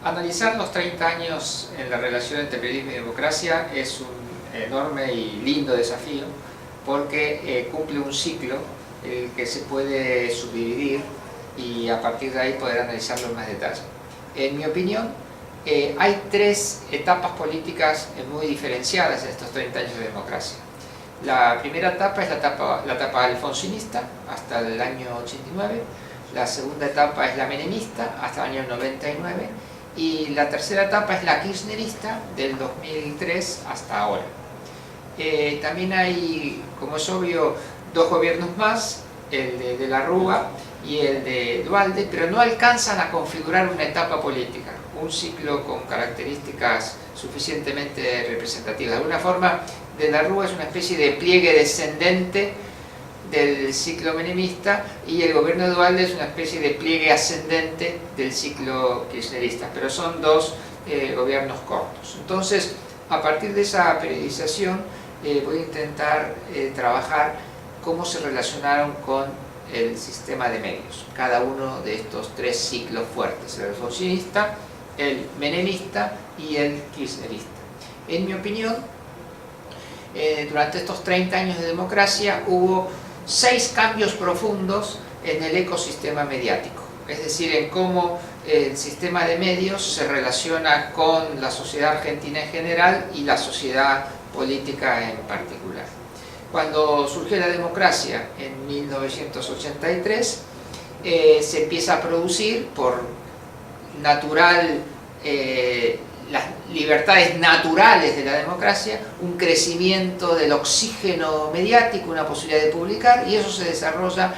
Analizar los 30 años en la relación entre periodismo y democracia es un enorme y lindo desafío porque cumple un ciclo que se puede subdividir y a partir de ahí poder analizarlo en más detalle. En mi opinión, hay tres etapas políticas muy diferenciadas en estos 30 años de democracia. La primera etapa es la etapa alfonsinista hasta el año 89, la segunda etapa es la menemista hasta el año 99 y la tercera etapa es la kirchnerista del 2003 hasta ahora. También hay, como es obvio, dos gobiernos más, el de la Rúa y el de Duhalde, pero no alcanzan a configurar una etapa política, un ciclo con características suficientemente representativas. De alguna forma, de la Rúa es una especie de pliegue descendente del ciclo menemista y el gobierno de Duhalde es una especie de pliegue ascendente del ciclo kirchnerista, pero son dos gobiernos cortos. Entonces, a partir de esa periodización, voy a intentar trabajar cómo se relacionaron con el sistema de medios, cada uno de estos tres ciclos fuertes, el alfonsinista, el menemista y el kirchnerista. En mi opinión, durante estos 30 años de democracia hubo 6 cambios profundos en el ecosistema mediático, es decir, en cómo el sistema de medios se relaciona con la sociedad argentina en general y la sociedad política en particular. Cuando surgió la democracia en 1983, se empieza a producir por natural las libertades naturales de la democracia, un crecimiento del oxígeno mediático, una posibilidad de publicar, y eso se desarrolla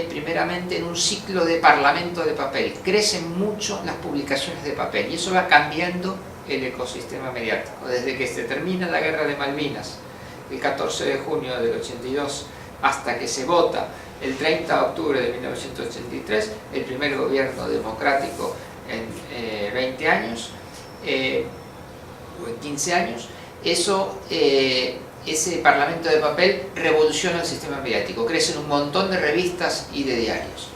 primeramente en un ciclo de parlamento de papel. Crecen mucho las publicaciones de papel y eso va cambiando el ecosistema mediático. Desde que se termina la guerra de Malvinas, el 14 de junio del 82, hasta que se vota el 30 de octubre de 1983, el primer gobierno democrático en 20 años, o en 15 años, ese parlamento de papel revoluciona el sistema mediático, crecen un montón de revistas y de diarios.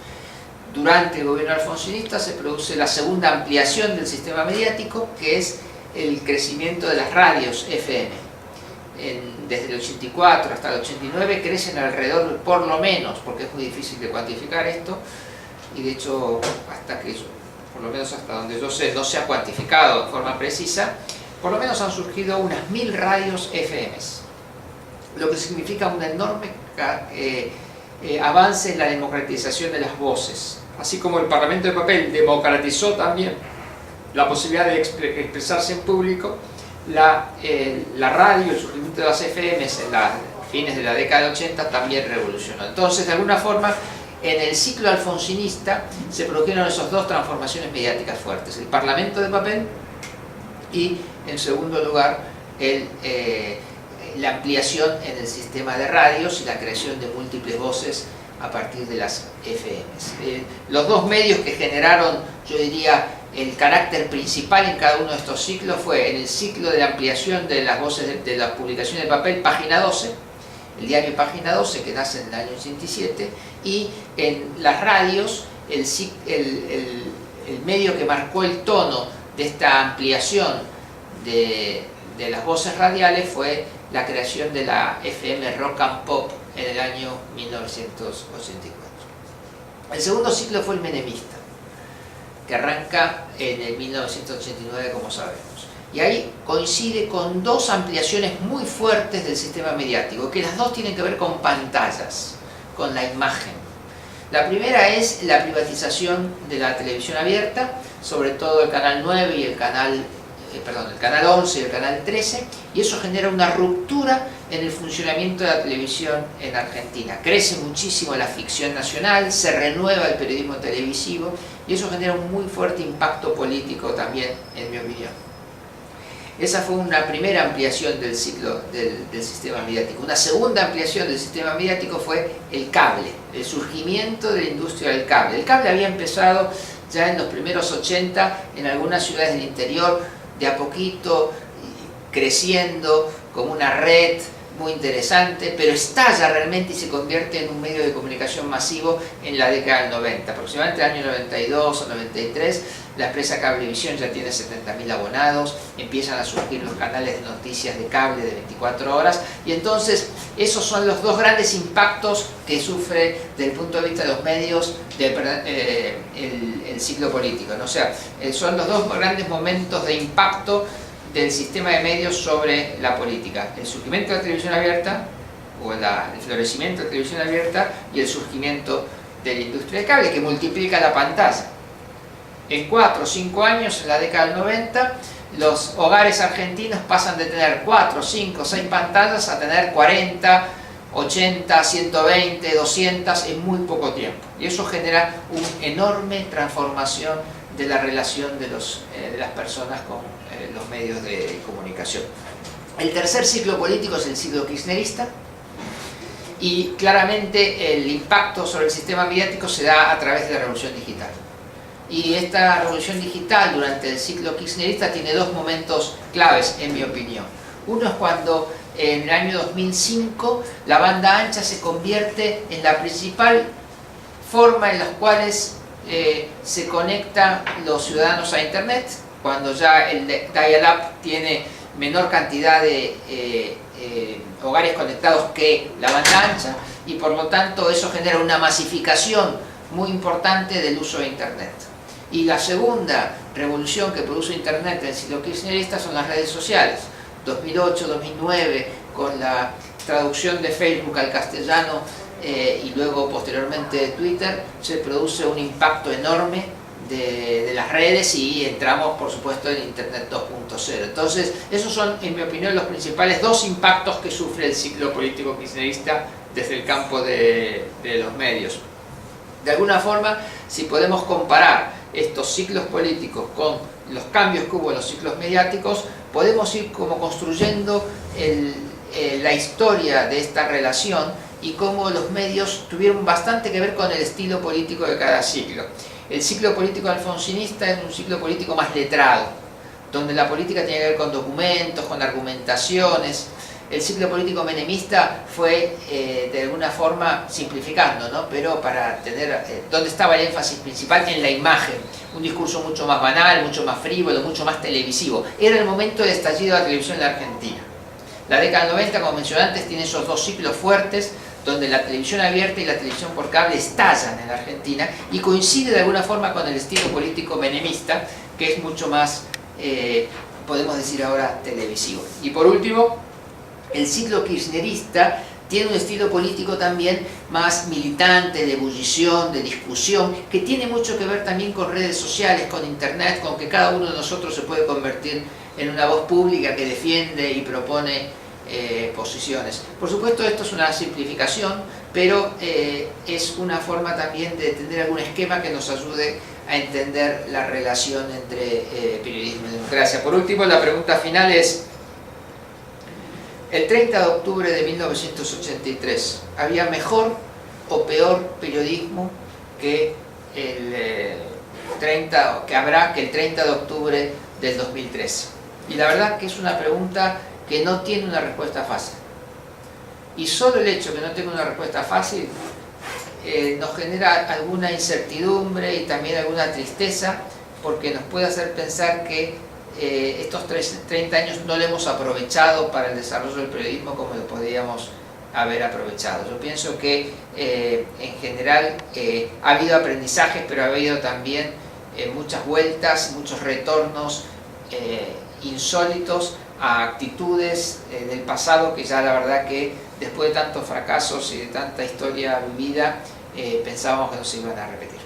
Durante el gobierno alfonsinista se produce la segunda ampliación del sistema mediático, que es el crecimiento de las radios FM. Desde el 84 hasta el 89 crecen alrededor, por lo menos, porque es muy difícil de cuantificar esto, y de hecho, hasta que por lo menos hasta donde yo sé, no se ha cuantificado de forma precisa, por lo menos han surgido unas 1000 radios FMs, lo que significa un enorme avance en la democratización de las voces. Así como el Parlamento de papel democratizó también la posibilidad de expresarse en público, la radio, el surgimiento de las FMs en los fines de la década de 80 también revolucionó. Entonces, de alguna forma, en el ciclo alfonsinista se produjeron esas dos transformaciones mediáticas fuertes, el parlamento de papel y, en segundo lugar, la ampliación en el sistema de radios y la creación de múltiples voces a partir de las FMs. Los dos medios que generaron, yo diría, el carácter principal en cada uno de estos ciclos fue en el ciclo de la ampliación de las voces de las publicaciones de papel, Página 12, el diario Página 12, que nace en el año 87, y en las radios, el medio que marcó el tono de esta ampliación de las voces radiales fue la creación de la FM Rock and Pop en el año 1984. El segundo ciclo fue el menemista, que arranca en el 1989, como sabemos. Y ahí coincide con dos ampliaciones muy fuertes del sistema mediático, que las dos tienen que ver con pantallas, con la imagen. La primera es la privatización de la televisión abierta, sobre todo el canal 9 y el canal 11 y el canal 13, y eso genera una ruptura en el funcionamiento de la televisión en Argentina. Crece muchísimo la ficción nacional, se renueva el periodismo televisivo, y eso genera un muy fuerte impacto político también, en mi opinión. Esa fue una primera ampliación del ciclo del sistema mediático. Una segunda ampliación del sistema mediático fue el cable, el surgimiento de la industria del cable. El cable había empezado ya en los primeros 80 en algunas ciudades del interior, de a poquito creciendo como una red muy interesante, pero estalla realmente y se convierte en un medio de comunicación masivo en la década del 90, aproximadamente el año 92 o 93, la empresa Cablevisión ya tiene 70.000 abonados, empiezan a surgir los canales de noticias de cable de 24 horas, y entonces esos son los dos grandes impactos que sufre desde el punto de vista de los medios el ciclo político, ¿no? O sea, son los dos grandes momentos de impacto del sistema de medios sobre la política: el surgimiento de la televisión abierta, o el florecimiento de la televisión abierta, y el surgimiento de la industria de cable, que multiplica la pantalla. En 4 o 5 años, en la década del 90, los hogares argentinos pasan de tener 4, 5, 6 pantallas a tener 40, 80, 120, 200 en muy poco tiempo. Y eso genera una enorme transformación de la relación de las personas con los medios de comunicación. El tercer ciclo político es el ciclo kirchnerista, y claramente el impacto sobre el sistema mediático se da a través de la revolución digital. Y esta revolución digital durante el ciclo kirchnerista tiene dos momentos claves, en mi opinión. Uno es cuando en el año 2005 la banda ancha se convierte en la principal forma en la cual se conectan los ciudadanos a Internet, cuando ya el dial-up tiene menor cantidad de hogares conectados que la banda ancha, y por lo tanto eso genera una masificación muy importante del uso de Internet. Y la segunda revolución que produce Internet en el ciclo kirchnerista son las redes sociales. 2008, 2009, con la traducción de Facebook al castellano y luego posteriormente de Twitter, se produce un impacto enorme de las redes, y entramos por supuesto en Internet 2.0. Entonces esos son, en mi opinión, los principales dos impactos que sufre el ciclo político kirchnerista desde el campo de los medios. De alguna forma, si podemos comparar estos ciclos políticos con los cambios que hubo en los ciclos mediáticos, podemos ir como construyendo la historia de esta relación y cómo los medios tuvieron bastante que ver con el estilo político de cada ciclo. El ciclo político alfonsinista es un ciclo político más letrado, donde la política tiene que ver con documentos, con argumentaciones. El ciclo político menemista fue, de alguna forma, simplificando, ¿no? Pero para tener, ¿dónde estaba el énfasis principal? En la imagen. Un discurso mucho más banal, mucho más frívolo, mucho más televisivo. Era el momento del estallido de la televisión en la Argentina. La década del 90, como mencioné antes, tiene esos dos ciclos fuertes, donde la televisión abierta y la televisión por cable estallan en la Argentina, y coincide de alguna forma con el estilo político menemista, que es mucho más, podemos decir ahora, televisivo. Y por último, el ciclo kirchnerista tiene un estilo político también más militante, de ebullición, de discusión, que tiene mucho que ver también con redes sociales, con Internet, con que cada uno de nosotros se puede convertir en una voz pública que defiende y propone posiciones. Por supuesto, esto es una simplificación, pero es una forma también de tener algún esquema que nos ayude a entender la relación entre periodismo y democracia. Por último, la pregunta final es: el 30 de octubre de 1983, ¿había mejor o peor periodismo que habrá que el 30 de octubre del 2013? Y la verdad que es una pregunta que no tiene una respuesta fácil. Y solo el hecho de que no tenga una respuesta fácil nos genera alguna incertidumbre y también alguna tristeza, porque nos puede hacer pensar que estos 30 años no lo hemos aprovechado para el desarrollo del periodismo como lo podríamos haber aprovechado. Yo pienso que en general ha habido aprendizajes, pero ha habido también muchas vueltas, muchos retornos insólitos a actitudes del pasado que ya la verdad que después de tantos fracasos y de tanta historia vivida pensábamos que no se iban a repetir.